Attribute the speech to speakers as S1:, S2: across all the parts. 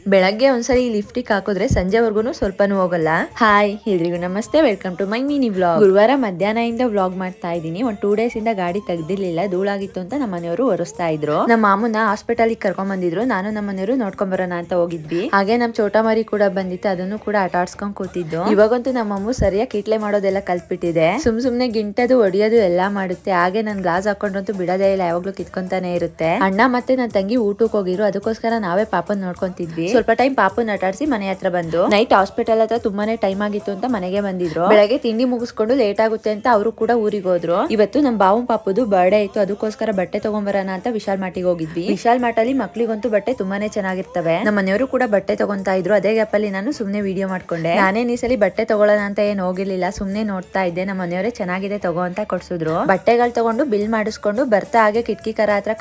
S1: ಬೆಳಗ್ಗೆ ಒಂದ್ಸಲಿ ಲಿಫ್ಟಿಗೆ ಹಾಕಿದ್ರೆ ಸಂಜೆವರೆಗೂ ಸ್ವಲ್ಪನೂ ಹೋಗಲ್ಲ. ಹಾಯ್ ಎಲ್ರಿಗೂ ನಮಸ್ತೆ, welcome to my mini vlog. ಗುರುವಾರ ಮಧ್ಯಾಹ್ನದಿಂದ ವ್ಲಾಗ್ ಮಾಡ್ತಾ ಇದ್ದೀನಿ. ಒಂದು 2 ಡೇಸ್ ಇಂದ ಗಾಡಿ ತೆಗ್ದಿರ್ಲಿಲ್ಲ, ಧೂಳಾಗಿತ್ತು ಅಂತ ನಮ್ಮ ಮನೆಯವರು ಒರೆಸ್ತಾ ಇದ್ರು. ನಮ್ಮ ಮಾಮೂನ ಹಾಸ್ಪಿಟಲ್ ಕರ್ಕೊಂಡ್ ಬಂದಿದ್ರು. ನಾನು ನಮ್ಮ ಮನೆಯವರು ನೋಡ್ಕೊಂಡ್ ಬರೋಣ ಅಂತ ಹೋಗಿದ್ವಿ. ಹಾಗೆ ನಮ್ ಚೋಟ ಮರಿ ಕೂಡ ಬಂದಿತ್ತು, ಅದನ್ನು ಕೂಡ ಆಟ ಆಡ್ಸ್ಕೊಂಡ್ ಕೂತಿದ್ದು. ಇವಾಗಂತೂ ನಮ್ಮ ಅಮ್ಮ ಸರಿಯಾಗಿ ಕಿಟ್ಲೆ ಮಾಡೋದೆಲ್ಲ ಕಲ್ತ್ಬಿಟ್ಟಿದೆ. ಸುಮ್ನೆ ಗಿಂಟದು ಹೊಡಿಯೋದು ಎಲ್ಲಾ ಮಾಡುತ್ತೆ. ಹಾಗೆ ನನ್ ಗ್ಲಾಸ್ ಹಾಕೊಂಡ್ರಂತೂ ಬಿಡೋದೇ ಇಲ್ಲ, ಯಾವಾಗ್ಲೂ ಕಿತ್ಕೊಂತಾನೆ ಇರುತ್ತೆ. ಅಣ್ಣ ಮತ್ತೆ ನನ್ನ ತಂಗಿ ಊಟಕ್ಕೆ ಹೋಗಿದ್ರು, ಅದಕ್ಕೋಸ್ಕರ ನಾವೇ ಪಾಪನ್ ನೋಡ್ಕೊಂತಿದ್ವಿ. ಸ್ವಲ್ಪ ಟೈಮ್ ಪಾಪು ನಟಾಡ್ಸಿ ಮನೆ ಹತ್ರ ಬಂದು ನೈಟ್ ಹಾಸ್ಪಿಟಲ್ ಹತ್ರ ತುಂಬಾನೇ ಟೈಮ್ ಆಗಿತ್ತು ಅಂತ ಮನೆಗೆ ಬಂದಿದ್ರು. ಬೆಳಗ್ಗೆ ತಿಂಡಿ ಮುಗಿಸ್ಕೊಂಡು ಲೇಟ್ ಆಗುತ್ತೆ ಅಂತ ಅವರು ಕೂಡ ಊರಿಗೆ ಹೋದ್ರು. ಇವತ್ತು ನಮ್ ಬಾವು ಪಾಪುದು ಬರ್ಡೇ ಇತ್ತು, ಅದಕ್ಕೋಸ್ಕರ ಬಟ್ಟೆ ತಗೊಂಬರೋಣ ಅಂತ ವಿಶಾಲ್ ಮಾರ್ಟಿಗೆ ಹೋಗಿದ್ವಿ. ವಿಶಾಲ್ ಮಾರ್ಟ್ ಅಲ್ಲಿ ಮಕ್ಳಿಗಂತೂ ಬಟ್ಟೆ ತುಂಬಾನೇ ಚೆನ್ನಾಗಿರ್ತವೆ. ನಮ್ಮ ಮನೆಯವರು ಕೂಡ ಬಟ್ಟೆ ತಗೊಂತಾ ಇದ್ರು. ಅದೇ ಗ್ಯಾಪ್ ಅಲ್ಲಿ ನಾನು ಸುಮ್ನೆ ವಿಡಿಯೋ ಮಾಡ್ಕೊಂಡೆ. ನಾನೇನ್ ಈ ಸಲ ಬಟ್ಟೆ ತಗೊಳ್ಳೋಣ ಅಂತ ಏನ್ ಹೋಗಿರ್ಲಿಲ್ಲ, ಸುಮ್ನೆ ನೋಡ್ತಾ ಇದ್ದೆ. ನಮ್ಮ ಮನೆಯವರೇ ಚೆನ್ನಾಗಿದೆ ತಗೋ ಅಂತ ಕೊಡ್ಸಿದ್ರು. ಬಟ್ಟೆಗಳು ತಗೊಂಡು ಬಿಲ್ ಮಾಡಿಸ್ಕೊಂಡು ಬರ್ತಾ ಹಾಗೆ ಕಿಟಕಿ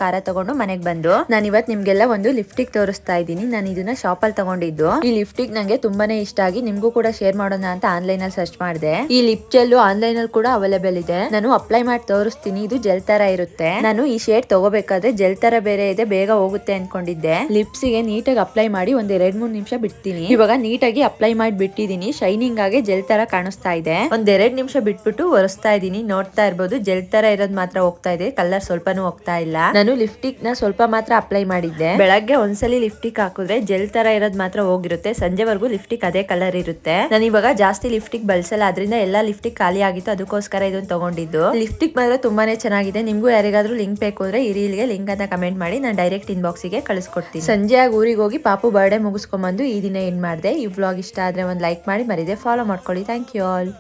S1: ಕಾರ ತಗೊಂಡು ಮನೆಗ್ ಬಂದು ನಾನು ಇವತ್ತು ನಿಮ್ಗೆಲ್ಲ ಒಂದು ಲಿಫ್ಟಿಗೆ ತೋರಿಸ್ತಾ ಇದ್ದೀನಿ. ನಾನು ಇದನ್ನ ಶಾಪ್ ಅಲ್ಲಿ ತಗೊಂಡಿದ್ದು. ಈ ಲಿಫ್ಟಿಗೆ ನಂಗೆ ತುಂಬಾನೇ ಇಷ್ಟ ಆಗಿ ನಿಮ್ಗೂ ಕೂಡ ಶೇರ್ ಮಾಡೋಣ ಅಂತ ಆನ್ಲೈನ್ ಅಲ್ಲಿ ಸರ್ಚ್ ಮಾಡಿದೆ. ಈ ಲಿಪ್ ಜೆಲ್ ಆನ್ಲೈನ್ ಅಲ್ಲಿ ಕೂಡ ಅವೈಲೇಬಲ್ ಇದೆ. ನಾನು ಅಪ್ಲೈ ಮಾಡಿ ತೋರಿಸ್ತೀನಿ. ಇದು ಜೆಲ್ ತರ ಇರುತ್ತೆ. ನಾನು ಈ ಶೇಡ್ ತಗೋಬೇಕಾದ್ರೆ ಜೆಲ್ ತರ ಬೇರೆ ಇದೆ, ಬೇಗ ಹೋಗುತ್ತೆ ಅನ್ಕೊಂಡಿದ್ದೆ. ಲಿಪ್ಸ್ ಗೆ ನೀಟಾಗಿ ಅಪ್ಲೈ ಮಾಡಿ ಒಂದ್ 2-3 ನಿಮಿಷ ಬಿಡ್ತೀನಿ. ಇವಾಗ ನೀಟಾಗಿ ಅಪ್ಲೈ ಮಾಡಿ ಬಿಟ್ಟಿದೀನಿ. ಶೈನಿಂಗ್ ಆಗಿ ಜೆಲ್ ತರ ಕಾಣಿಸ್ತಾ ಇದೆ. ಒಂದ್ 2 ನಿಮಿಷ ಬಿಟ್ಬಿಟ್ಟು ಒರೆಸ್ತಾ ಇದೀನಿ. ನೋಡ್ತಾ ಇರ್ಬೋದು, ಜೆಲ್ ತರ ಇರೋದ್ ಮಾತ್ರ ಹೋಗ್ತಾ ಇದೆ, ಕಲರ್ ಸ್ವಲ್ಪನೂ ಹೋಗ್ತಾ ಇಲ್ಲ. ನಾನು ಲಿಫ್ಟಿಕ್ ನ ಸ್ವಲ್ಪ ಮಾತ್ರ ಅಪ್ಲೈ ಮಾಡಿದ್ದೆ. ಬೆಳಗ್ಗೆ ಒಂದ್ಸಲಿ ಲಿಫ್ಟಿಕ್ ಹಾಕಿದ್ರೆ ಜೆಲ್ ತರ ಇರೋದ್ ಮಾತ್ರ ಹೋಗಿರುತ್ತೆ. ಸಂಜೆವರೆಗೂ ಲಿಫ್ಟಿಕ್ ಅದೇ ಕಲರ್ ಇರುತ್ತೆ. ನಾನು ಇವಾಗ ಜಾಸ್ತಿ ಲಿಫ್ಟಿಕ್ ಬಳಸಲ್ಲ, ಅದರಿಂದ ಎಲ್ಲಾ ಲಿಫ್ಟಿಕ್ ಖಾಲಿ ಆಗಿತ್ತು, ಅದಕ್ಕೋಸ್ಕರ ಇದನ್ನ ತಗೊಂಡಿದ್ದು. ಲಿಫ್ಟಿಕ್ ಮಾತ್ರ ತುಂಬಾನೇ ಚೆನ್ನಾಗಿದೆ. ನಿಮ್ಗೂ ಯಾರಿಗಾದ್ರೂ ಲಿಂಕ್ ಬೇಕು ಅಂದ್ರೆ ಈ ರೀಲ್ಗೆ ಲಿಂಕ್ ಅಂತ ಕಮೆಂಟ್ ಮಾಡಿ, ನಾನು ಡೈರೆಕ್ಟ್ ಇನ್ಬಾಕ್ಸ್ ಗೆ ಕಳಿಸ್ಕೊಡ್ತೀನಿ. ಸಂಜೆ ಆಗಿ ಊರಿಗೆ ಹೋಗಿ ಪಾಪು ಬರ್ಡೇ ಮುಗಿಸ್ಕೊಂಡ್ ಬಂದು ಈ ದಿನ ಏನ್ ಮಾಡಿದೆ. ಈ ವ್ಲಾಗ್ ಇಷ್ಟ ಆದ್ರೆ ಒಂದ್ ಲೈಕ್ ಮಾಡಿ, ಮರಿದೆ ಫಾಲೋ ಮಾಡ್ಕೊಳ್ಳಿ. Thank you all.